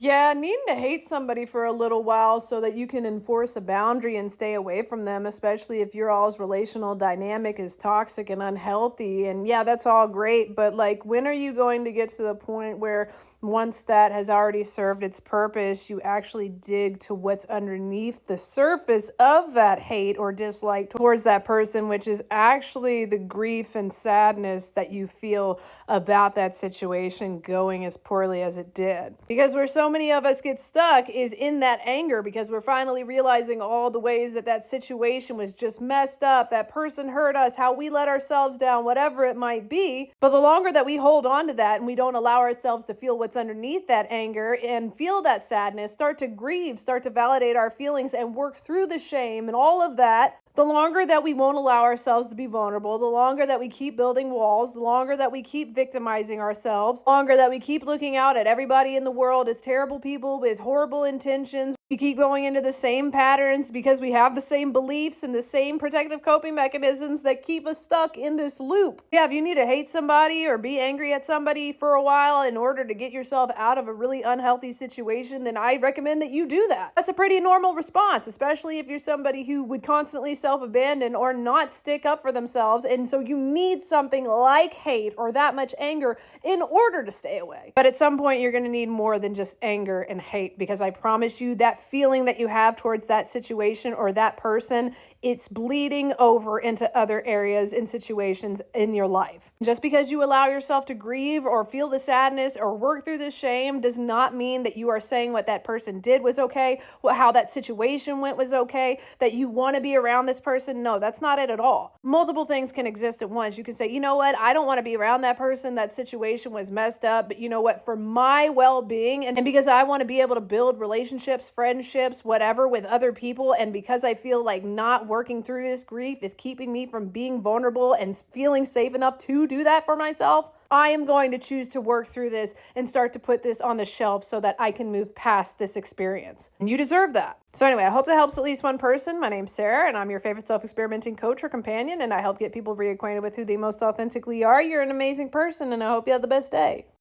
Yeah, needing to hate somebody for a little while so that you can enforce a boundary and stay away from them, especially if your all's relational dynamic is toxic and unhealthy. And yeah, that's all great, but like, when are you going to get to the point where once that has already served its purpose, you actually dig to what's underneath the surface of that hate or dislike towards that person, which is actually the grief and sadness that you feel about that situation going as poorly as it did. Because where so many of us get stuck is in that anger because we're finally realizing all the ways that that situation was just messed up, that person hurt us, how we let ourselves down, whatever it might be. But the longer that we hold on to that and we don't allow ourselves to feel what's underneath that anger and feel that sadness, start to grieve, start to validate our feelings and work through the shame and all of that, the longer that we won't allow ourselves to be vulnerable, the longer that we keep building walls, the longer that we keep victimizing ourselves, the longer that we keep looking out at everybody in the world as terrible people with horrible intentions. We keep going into the same patterns because we have the same beliefs and the same protective coping mechanisms that keep us stuck in this loop. Yeah, if you need to hate somebody or be angry at somebody for a while in order to get yourself out of a really unhealthy situation, then I recommend that you do that. That's a pretty normal response, especially if you're somebody who would constantly self abandon or not stick up for themselves. And so you need something like hate or that much anger in order to stay away. But at some point, you're going to need more than just anger and hate, because I promise you that feeling that you have towards that situation or that person, it's bleeding over into other areas and situations in your life. Just because you allow yourself to grieve or feel the sadness or work through the shame does not mean that you are saying what that person did was okay, how that situation went was okay, that you want to be around this person. No, that's not it at all. Multiple things can exist at once. You can say, you know what, I don't want to be around that person. That situation was messed up, but you know what, for my well-being and because I want to be able to build relationships, friendships, whatever with other people, and because I feel like not working through this grief is keeping me from being vulnerable and feeling safe enough to do that for myself, I am going to choose to work through this and start to put this on the shelf so that I can move past this experience. And you deserve that. So anyway, I hope that helps at least one person. My name's Sarah, and I'm your favorite self-experimenting coach or companion, and I help get people reacquainted with who they most authentically are. You're an amazing person, and I hope you have the best day.